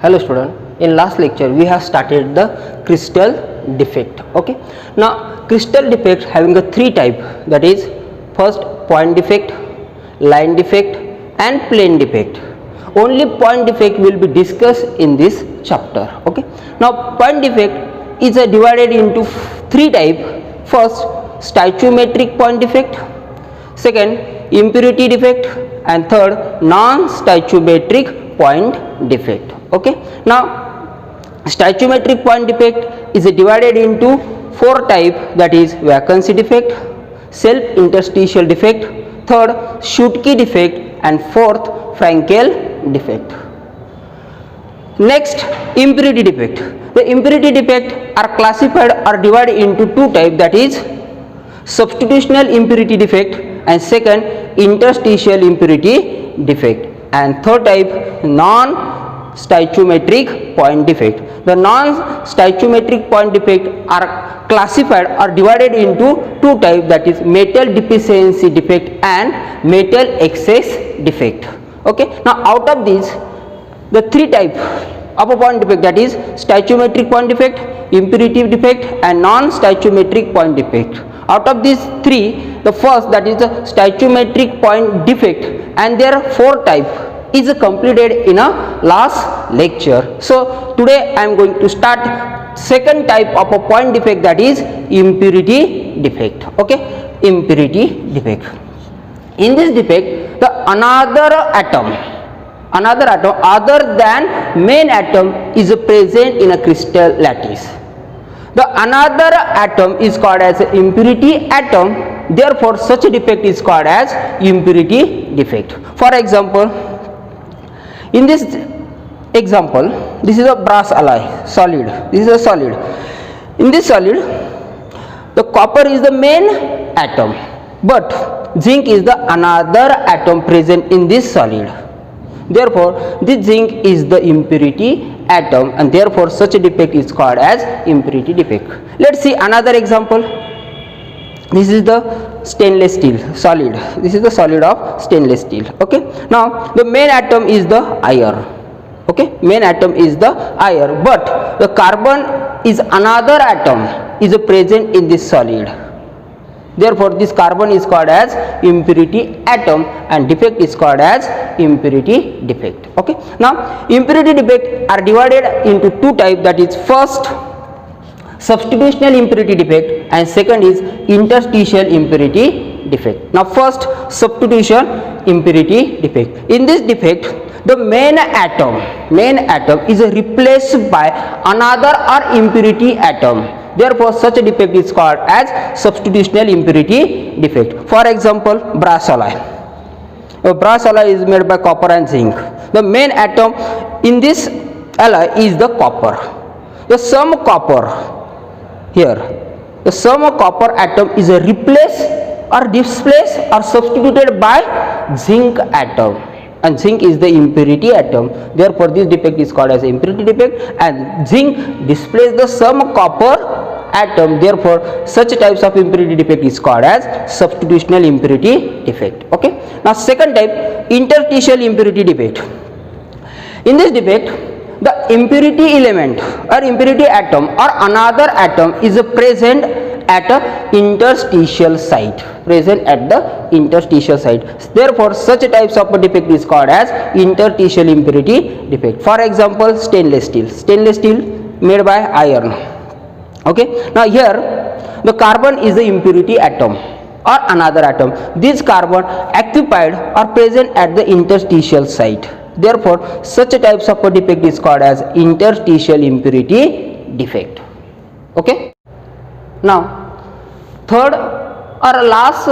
Hello student, in last lecture we have started the crystal defect. Okay, now crystal defect having a three type, that is first point defect, line defect and plane defect. Only point defect will be discussed in this chapter. Okay, now point defect is divided into three type. First stoichiometric point defect, second impurity defect and third non-stoichiometric point defect. Okay, now stoichiometric point defect is divided into four type, that is vacancy defect, self interstitial defect, third Schottky defect and fourth Frankel defect. Next, impurity defect. The impurity defect are classified or divided into two type, that is substitutional impurity defect and second interstitial impurity defect and third type non-stoichiometric point defect. The non-stoichiometric point defect are classified or divided into two type, that is metal deficiency defect and metal excess defect. Okay, now out of these the three type of a point defect, that is stoichiometric point defect, impurity defect and non-stoichiometric point defect. Out of these three, the first, that is the stoichiometric point defect, and there are four type is completed in a last lecture. So today I am going to start second type of a point defect, that is impurity defect. Okay, impurity defect. In this defect, the another atom other than main atom is present in a crystal lattice. The another atom is called as impurity atom, therefore such a defect is called as impurity defect. For example, in this example, this is a brass alloy solid, this is a solid. In this solid, the copper is the main atom, but zinc is the another atom present in this solid. Therefore this zinc is the impurity atom and therefore such a defect is called as impurity defect. Let's see another example. This is the stainless steel solid, this is the solid of stainless steel. Okay, now the main atom is the iron. Okay, main atom is the iron, but the carbon is another atom is present in this solid. Therefore this carbon is called as impurity atom and defect is called as impurity defect. Okay, now impurity defect are divided into two type, that is first substitutional impurity defect and second is interstitial impurity defect. Now first substitution impurity defect. In this defect, the main atom is replaced by another or impurity atom. Therefore such a defect is called as substitutional impurity defect. For example, brass alloy. A brass alloy is made by copper and zinc. The main atom in this alloy is the copper. The some copper here, the some copper atom is replaced or displaced or substituted by zinc atom, and zinc is the impurity atom. Therefore this defect is called as impurity defect and zinc displaces the some copper atom. Therefore such types of impurity defect is called as substitutional impurity defect. Okay, now second type, interstitial impurity defect. In this defect, the impurity element or impurity atom or another atom is present at a interstitial site, Therefore such types of defect is called as interstitial impurity defect. For example, stainless steel made by iron. Okay, now here the carbon is the impurity atom or another atom. This carbon occupied or present at the interstitial site. Therefore such types of defect is called as interstitial impurity defect. Okay, now third or last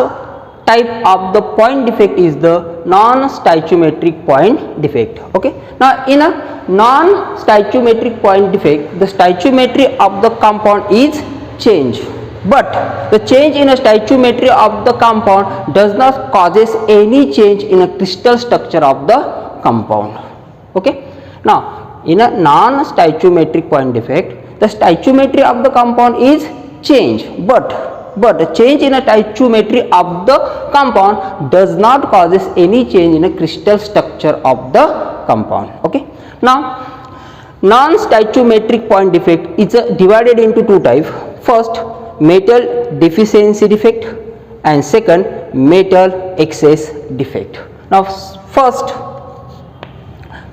type of the point defect is the non-stoichiometric point defect. Okay, now in a non-stoichiometric point defect, the stoichiometry of the compound is changed, but the change in a stoichiometry of the compound does not causes any change in a crystal structure of the compound. Okay, now in a non-stoichiometric point defect, the stoichiometry of the compound is changed, but the change in a stoichiometry of the compound does not causes any change in a crystal structure of the compound. Okay, now Non-stoichiometric point defect is divided into two types. First, metal deficiency defect, and second, metal excess defect. Now first,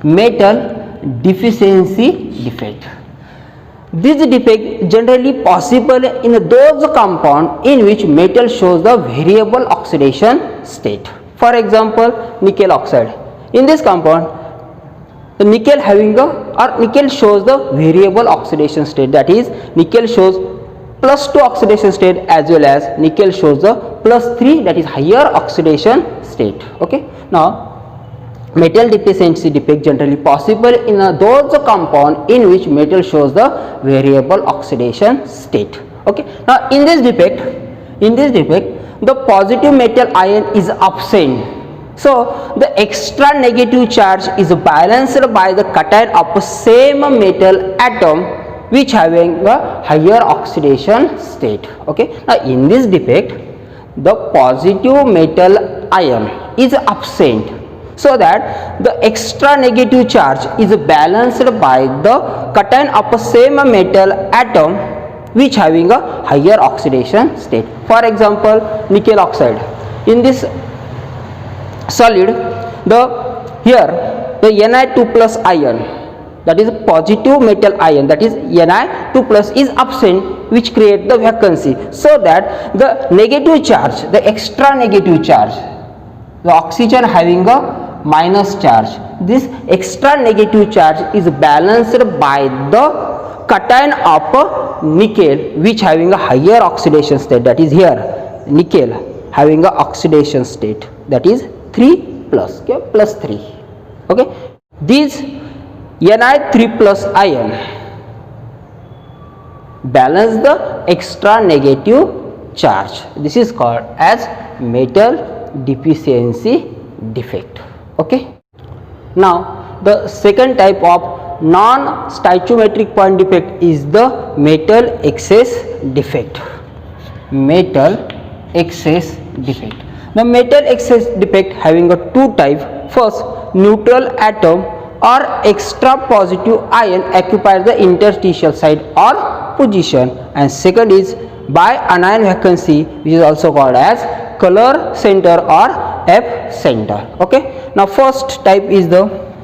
metal deficiency defect. This defect generally possible in those compound in which metal shows the variable oxidation state. For example, nickel oxide. In this compound, the nickel nickel shows the variable oxidation state, that is nickel shows +2 oxidation state as well as nickel shows the +3, that is higher oxidation state. Okay. Now metal deficiency defect generally possible in those compound in which metal shows the variable oxidation state. Okay. Now in this defect the positive metal ion is absent. So the extra negative charge is balanced by the cation of same metal atom which having a higher oxidation state. Okay. Now in this defect the positive metal ion is absent, so that the extra negative charge is balanced by the cation of same metal atom which having a higher oxidation state. For example, nickel oxide. In this solid, here the Ni2 plus ion, that is positive metal ion, that is Ni2 plus is absent, which create the vacancy, so that the negative charge, the extra negative charge, the oxygen having a minus charge, this extra negative charge is balanced by the cation of nickel which having a higher oxidation state, that is here nickel having a oxidation state, that is 3 plus, okay, plus 3. Okay. These Ni3 plus ion balance the extra negative charge. This is called as metal deficiency defect. Okay. Now the second type of non-stoichiometric point defect is the metal excess defect. Metal excess defect. The metal excess defect having a two type. First, neutral atom or extra positive ion occupies the interstitial site or position, and second is bi-anion vacancy, which is also called as color center or F center. Okay. Now first type is the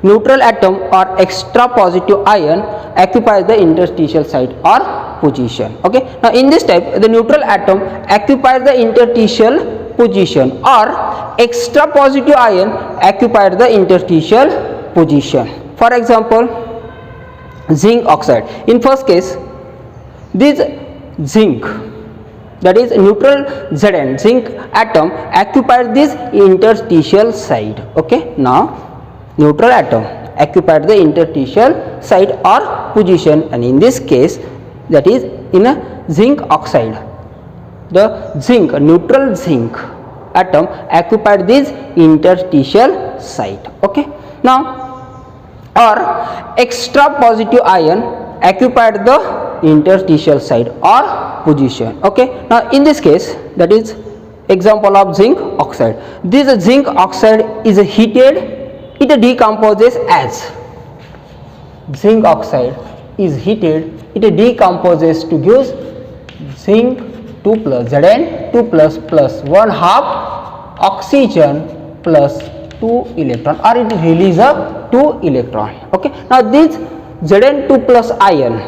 neutral atom or extra positive ion occupies the interstitial site or position. Okay. Now in this type, the neutral atom occupies the interstitial position or extra positive ion occupies the interstitial position. For example, zinc oxide. In first case, this zinc, that is neutral Zn, zinc atom occupies this interstitial site. Okay. Now neutral atom occupies the interstitial site or position, and in this case, that is in a zinc oxide, the zinc, neutral zinc atom occupied this interstitial site. Okay. Now or extra positive ion occupied the interstitial site or position. Okay. Now in this case, that is example of zinc oxide. This zinc oxide is heated, it decomposes as zinc oxide is heated, it decomposes to give zinc 2 plus Zn2 plus 1 half oxygen plus 2 electron, or it release a 2 electron. Okay. Now this Zn2 plus ion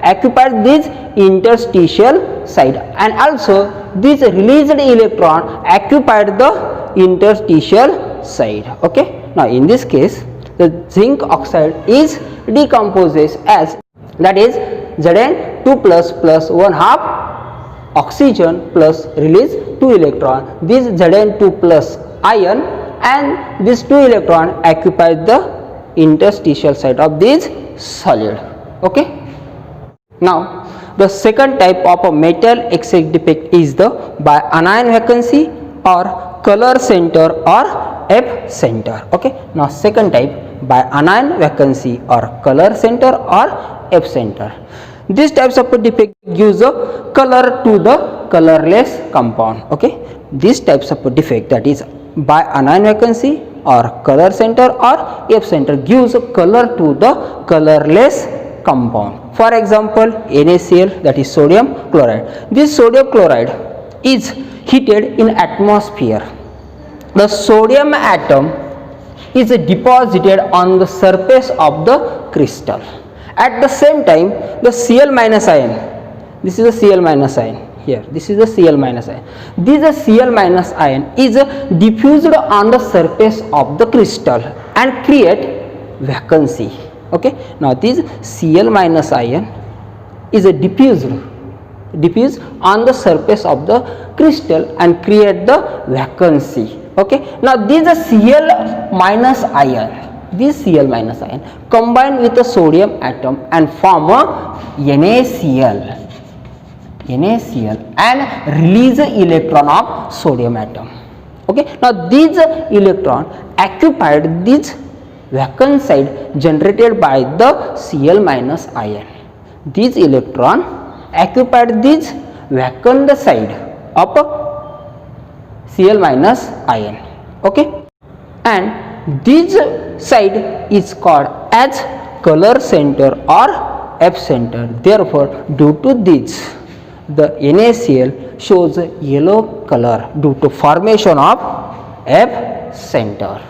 occupies this interstitial site, and also this released electron occupied the interstitial site. Okay. Now in this case, the zinc oxide is decomposes as, that is Zn2 plus 1 half oxygen plus release 2 electron. This Zn2 plus ion and this 2 electron occupies the interstitial site of this solid. Okay. Now the second type of a metal excess defect is the bi-anion vacancy or color center or F center. Okay. Now second type, bi-anion vacancy or color center or F center. These types of defect gives a color to the colorless compound. Okay. These types of defect, that is bi-anion vacancy or color center or F center gives color to the colorless compound. For example, NaCl, that is sodium chloride. This sodium chloride is heated in atmosphere. The sodium atom is deposited on the surface of the crystal. At the same time, the Cl minus ion, this is the Cl minus ion here, this is the Cl minus ion. This Cl minus ion is diffused on the surface of the crystal and create vacancy. Okay, now this Cl minus ion is diffused on the surface of the crystal and create the vacancy. Okay, now this Cl minus ion, this Cl minus ion combine with the sodium atom and form a NaCl and release the electron of sodium atom. Okay, now this electron occupied this vacant side generated by the Cl minus ion. This electron occupied this vacant side of Cl minus ion. Okay, and this side is called as color center or F center. Therefore, due to this, the NaCl shows yellow color due to formation of F center.